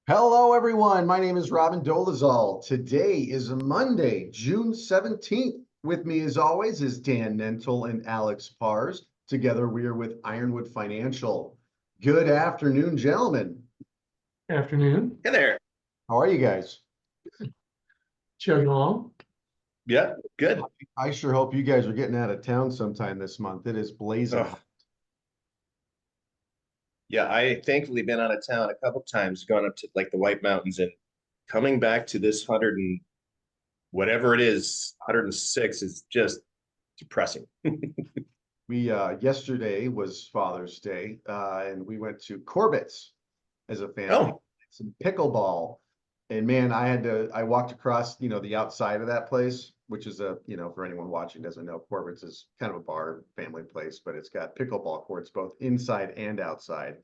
Hello, everyone. My name is Robin Dolezal. Today is Monday, June 17th. With me, as always, is Dan Nentel and Alex Pars. Together, we are with Ironwood Financial. Good afternoon, gentlemen. Afternoon. Hey there. How are you guys? Chugging along. Yeah, good. I sure hope you guys are getting out of town sometime this month. It is blazing hot. Oh, yeah, I thankfully been out of town a couple times, gone up to like the White Mountains and coming back to this 100 and whatever it is, 106 is just depressing. We yesterday was Father's Day, and we went to Corbett's as a family, Oh, some pickleball. And man, I walked across, the outside of that place, which is for anyone watching doesn't know, Corbett's is kind of a bar family place, but it's got pickleball courts both inside and outside.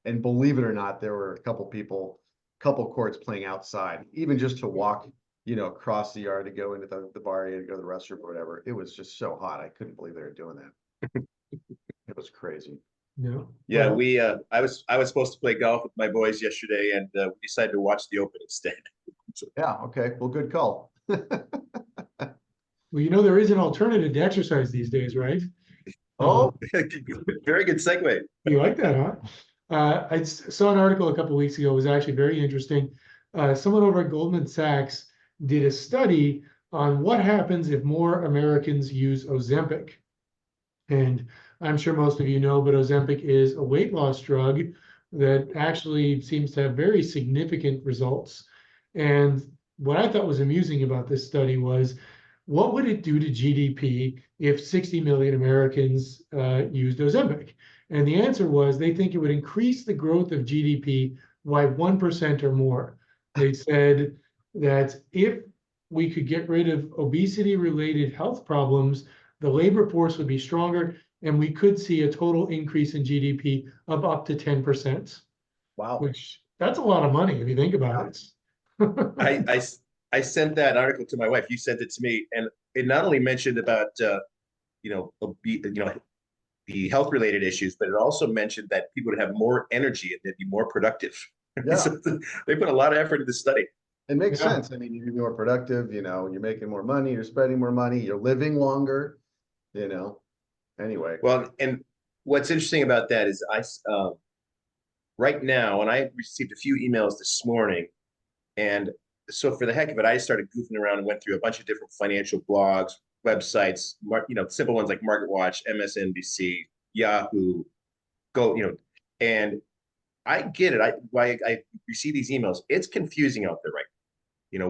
And believe it or not, there were a couple courts playing outside, even just to walk, across the yard to go into the bar area to go to the restroom or whatever. It was just so hot. I couldn't believe they were doing that. It was crazy. No. yeah, Well, I was supposed to play golf with my boys yesterday and we decided to watch the Open instead. So, Yeah, okay. Well, good call. there is an alternative to exercise these days, right? Oh, very good segue. You like that, huh? Saw an article a couple weeks ago. It was actually very interesting. Someone over at Goldman Sachs did a study on what happens if more Americans use Ozempic. And I'm sure most of you know, but Ozempic is a weight loss drug that actually seems to have very significant results. And what I thought was amusing about this study was, what would it do to GDP if 60 million Americans used Ozempic? And the answer was they think it would increase the growth of GDP by 1% or more. They said that if we could get rid of obesity-related health problems, the labor force would be stronger, and we could see a total increase in GDP of up to 10%, wow. which that's a lot of money if you think about it. I, I, I sent that article to my wife. You sent it to me, and it not only mentioned about the health related issues, but it also mentioned that people would have more energy and they'd be more productive. Yeah, So they put a lot of effort into the study. it makes Yeah. sense. I mean, you're more productive, you're making more money, you're spending more money, you're living longer, you know. Anyway, Well, and what's interesting about that is right now, and I received a few emails this morning, and so for the heck of it, I started goofing around and went through a bunch of different financial blogs, websites, simple ones like MarketWatch, MSNBC, Yahoo, and I get it. I receive these emails. It's confusing out there, right?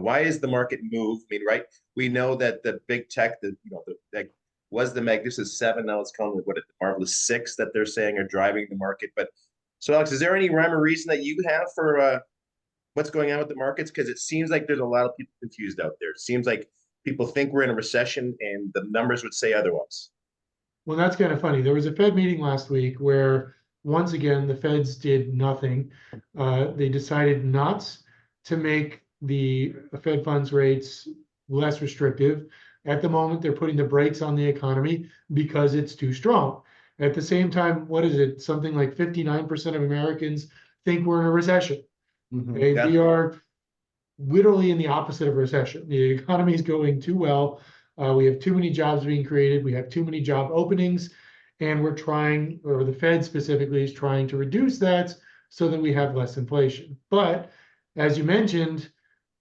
Why is the market move? I mean, right? We know that the big tech, that was the Magnificent Seven. Now it's called the Marvelous Six that they're saying are driving the market. But so, Alex, is there any rhyme or reason that you have for what's going on with the markets? Because it seems like there's a lot of people confused out there. It seems like people think we're in a recession, and the numbers would say otherwise. Well, that's kind of funny. There was a Fed meeting last week where, once again, the Feds did nothing. They decided not to make the Fed funds rates less restrictive. At the moment, they're putting the brakes on the economy because it's too strong. At the same time, what is it? Something like 59% of Americans think we're in a recession. Okay, Yeah. we are literally in the opposite of recession. The economy is going too well. We have too many jobs being created. We have too many job openings, and we're trying, or the Fed specifically is trying to reduce that so that we have less inflation. But as you mentioned,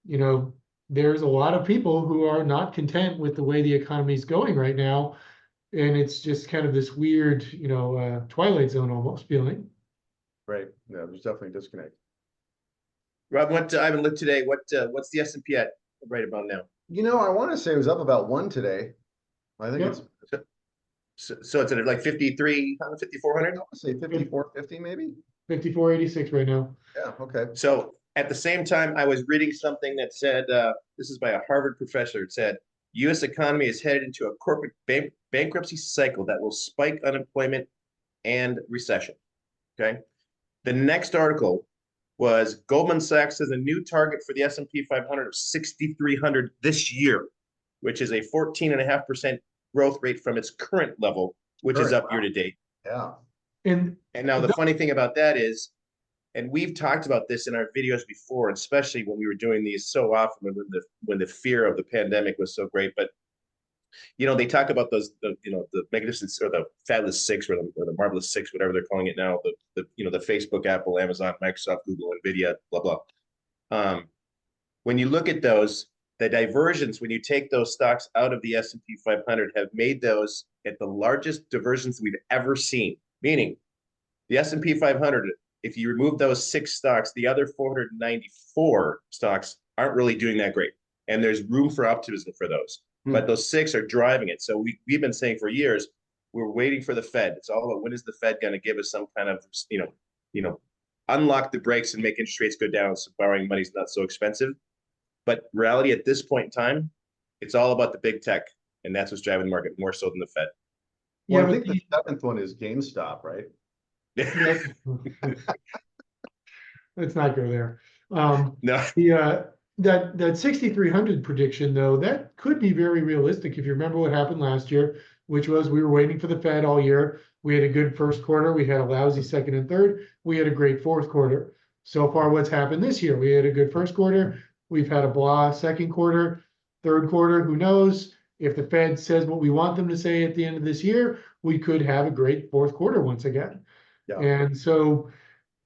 you know, there's a lot of people who are not content with the way the economy is going right now, and it's just kind of this weird, twilight zone almost feeling. right. Yeah, there's definitely a disconnect. Rob, I haven't looked today. What's the S&P at right about now? I want to say it was up about one today. I think Yeah, it's, So it's at like 5300, I 5400. want to say 54.50 maybe. 54.86 right now. Yeah, okay. So at the same time, I was reading something that said, this is by a Harvard professor. It said, U.S. economy is headed into a corporate bankruptcy cycle that will spike unemployment and recession. Okay. The next article was Goldman Sachs has a new target for the S&P 500 of 6,300 this year, which is a 14.5% growth rate from its current level, which is Correct. up year to date. Yeah. And And now the funny thing about that is And we've talked about this in our videos before, especially when we were doing these so often when the fear of the pandemic was so great. But they talk about the magnificent or the fabulous six or the marvelous six, whatever they're calling it now. The Facebook, Apple, Amazon, Microsoft, Google, Nvidia, blah blah. When you look at those, the diversions, when you take those stocks out of the S&P 500, have made those at the largest diversions we've ever seen. Meaning, the S&P 500, if you remove those six stocks, the other 494 stocks aren't really doing that great. And there's room for optimism for those. But those six are driving it. So we've been saying for years, we're waiting for the Fed. It's all about when is the Fed going to give us some kind of, unlock the brakes and make interest rates go down so borrowing money is not so expensive. But reality at this point in time, it's all about the big tech. And that's what's driving the market more so than the Fed. Well, Yeah, I think the seventh one is GameStop, right? let's not go there. No. That 6,300 prediction, though, that could be very realistic. If you remember what happened last year, which was we were waiting for the Fed all year. We had a good first quarter. We had a lousy second and third. We had a great fourth quarter. So far, what's happened this year? We had a good first quarter. We've had a blah second quarter, third quarter. Who knows? If the Fed says what we want them to say at the end of this year, we could have a great fourth quarter once again. Yeah. And so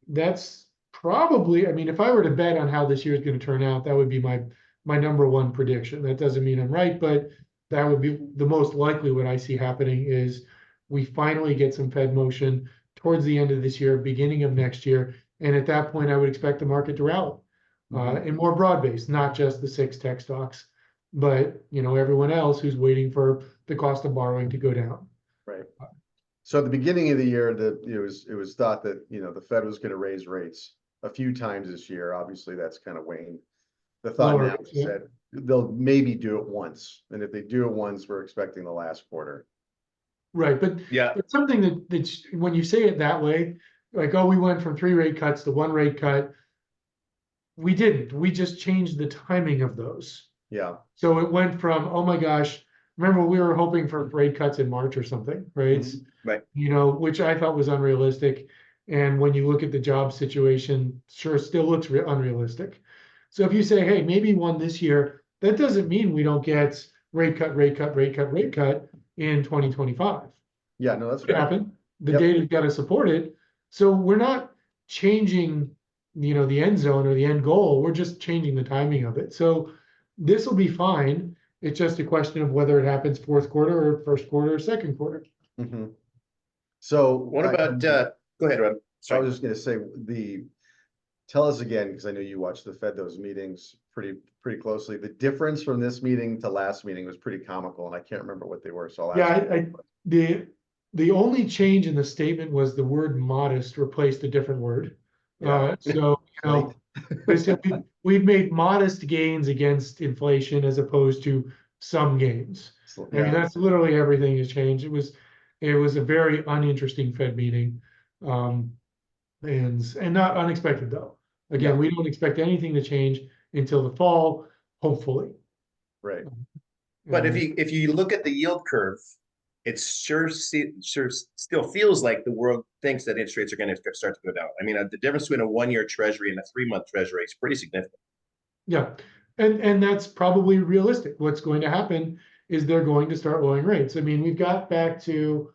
that's probably, I mean, if I were to bet on how this year is going to turn out, that would be my number one prediction. That doesn't mean I'm right, but that would be the most likely what I see happening is we finally get some Fed motion towards the end of this year, beginning of next year. And at that point, I would expect the market to rally and more broad-based, not just the six tech stocks, but everyone else who's waiting for the cost of borrowing to go down. Right. So at the beginning of the year, it was thought that the Fed was going to raise rates a few times this year. Obviously, that's kind of waned. The thought now is that they'll maybe do it once, and if they do it once, we're expecting the last quarter. Right, but yeah, it's something that's when you say it that way, like, oh, we went from 3 rate cuts to 1 rate cut. We didn't. We just changed the timing of those. Yeah. So it went from, oh my gosh, remember we were hoping for rate cuts in March or something, right? Right. Which I thought was unrealistic. And when you look at the job situation, sure, still looks unrealistic. So if you say, hey, maybe one this year, that doesn't mean we don't get rate cut in 2025. Yeah, no, that's It could right. happen. The data's got to support it. So we're not changing, the end zone or the end goal. We're just changing the timing of it. So this will be fine. It's just a question of whether it happens fourth quarter or first quarter or second quarter. So what about go ahead, Rob. I was just going to say tell us again, because I know you watched the Fed those meetings pretty closely. The difference from this meeting to last meeting was pretty comical, and I can't remember what they were. So I'll ask the only change in the statement was the word modest replaced a different word. So they said we've made modest gains against inflation as opposed to some gains. I mean, that's literally everything has changed. It was a very uninteresting Fed meeting, and not unexpected though. Again, we don't expect anything to change until the fall, hopefully. Right. But if you look at the yield curve, it sure still feels like the world thinks that interest rates are going to start to go down. I mean, the difference between a 1-year treasury and a 3-month treasury is pretty significant. Yeah, and that's probably realistic. What's going to happen is they're going to start lowering rates. I mean, we've got back to,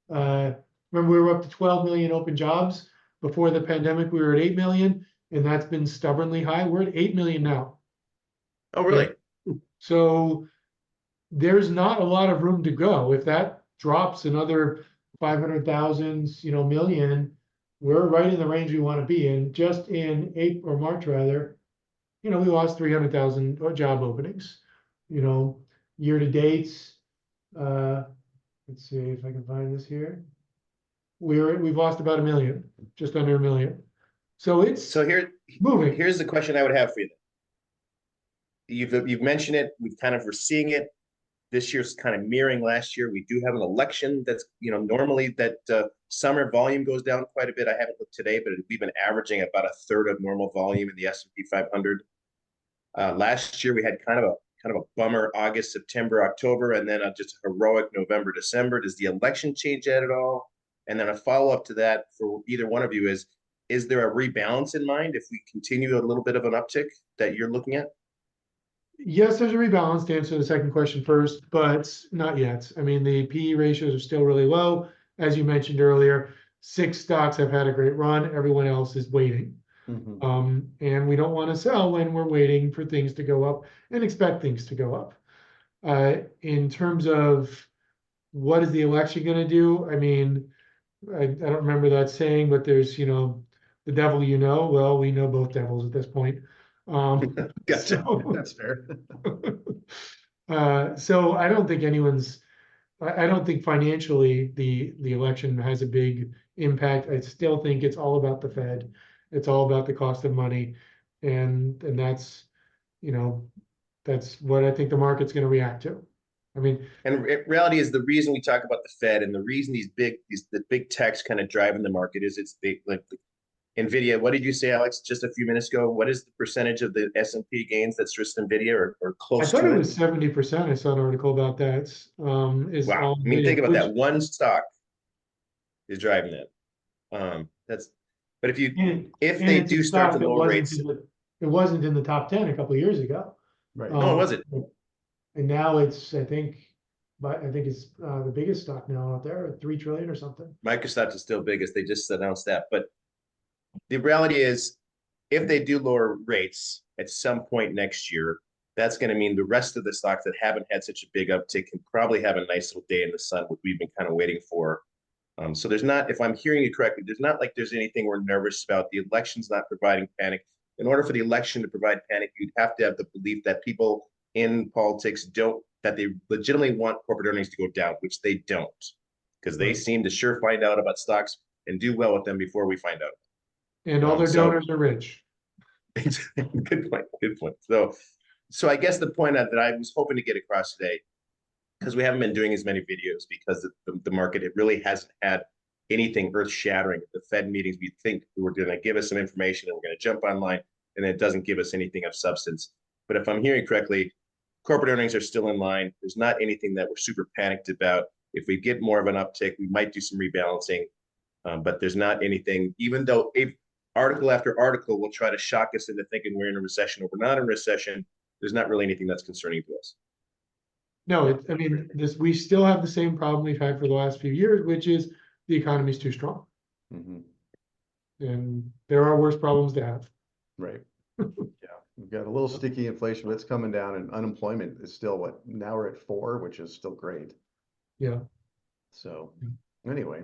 remember we were up to 12 million open jobs. Before the pandemic, we were at 8 million, and that's been stubbornly high. We're at 8 million now. Oh, really? So there's not a lot of room to go. If that drops another 500,000, million, we're right in the range we want to be in. Just in April or March, rather, we lost 300,000 job openings. Year to dates, let's see if I can find this here. We've lost about 1 million, just under 1 million. So it's moving. Here's the question I would have for you. You've mentioned it. We're seeing it. This year's kind of mirroring last year. We do have an election that's, normally that summer volume goes down quite a bit. I haven't looked today, but we've been averaging about a third of normal volume in the S&P 500. Last year we had kind of a bummer August, September, October, and then just a heroic November, December. Does the election change that at all? And then a follow-up to that for either one of you is, is there a rebalance in mind if we continue a little bit of an uptick that you're looking at? Yes, there's a rebalance, to answer the second question first, but not yet. I mean, the PE ratios are still really low. As you mentioned earlier, 6 stocks have had a great run. Everyone else is waiting. And we don't want to sell when we're waiting for things to go up and expect things to go up. In terms of what is the election going to do? I mean, I don't remember that saying, but there's, the devil, well, we know both devils at this point. Gotcha. So, That's fair. so I don't think I don't think financially the election has a big impact. I still think it's all about the Fed. It's all about the cost of money. And that's, that's what I think the market's going to react to. I mean, And reality is the reason we talk about the Fed and the reason the big techs kind of driving the market is it's like NVIDIA. What did you say, Alex, just a few minutes ago? What is the percentage of the S&P gains that's just NVIDIA or I close thought to it it? was 70%. I saw an article about that. Is Wow. all I mean, think NVIDIA, about that. One stock is driving that. But if and they it's a do start to stock that lower rates, it wasn't in the top 10 a couple of years ago. Right. no, was it? And now it's, I think it's the biggest stock now out there at 3 trillion or something. Microsoft is still biggest. They just announced that. But the reality is, if they do lower rates at some point next year, that's going to mean the rest of the stocks that haven't had such a big uptick can probably have a nice little day in the sun, what we've been kind of waiting for. So there's not, if I'm hearing you correctly, there's not like there's anything we're nervous about. The election's not providing panic. In order for the election to provide panic, you'd have to have the belief that people in politics that they legitimately want corporate earnings to go down, which they don't, because they seem to sure find out about stocks and do well with them before we find out. And all their donors are rich. Good point. Good point. So I guess the point that I was hoping to get across today, because we haven't been doing as many videos because the market, it really hasn't had anything earth shattering. The Fed meetings, we think we're going to give us some information and we're going to jump online, and it doesn't give us anything of substance. But if I'm hearing correctly, corporate earnings are still in line. There's not anything that we're super panicked about. If we get more of an uptick, we might do some rebalancing, but there's not anything, even though article after article will try to shock us into thinking we're in a recession or we're not in a recession, there's not really anything that's concerning to us. No, I mean, we still have the same problem we've had for the last few years, which is the economy is too strong. And there are worse problems to have. Right. Yeah. We've got a little sticky inflation, but it's coming down, and unemployment is still now we're at 4, which is still great. Yeah. So anyway.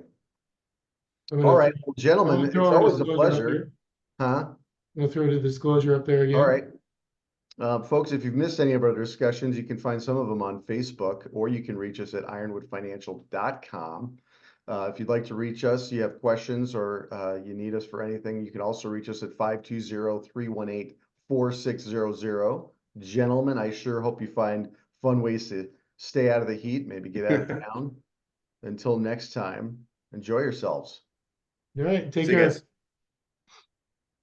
All All right, well, gentlemen, it's always a pleasure. Huh? I'm gonna throw the disclosure up there again. All right. Folks, if you've missed any of our discussions, you can find some of them on Facebook, or you can reach us at ironwoodfinancial.com. If you'd like to reach us, you have questions, or you need us for anything, you can also reach us at 520-318-4600. Gentlemen, I sure hope you find fun ways to stay out of the heat, maybe get out of town. Until next time, enjoy yourselves. All right, take See you care. guys.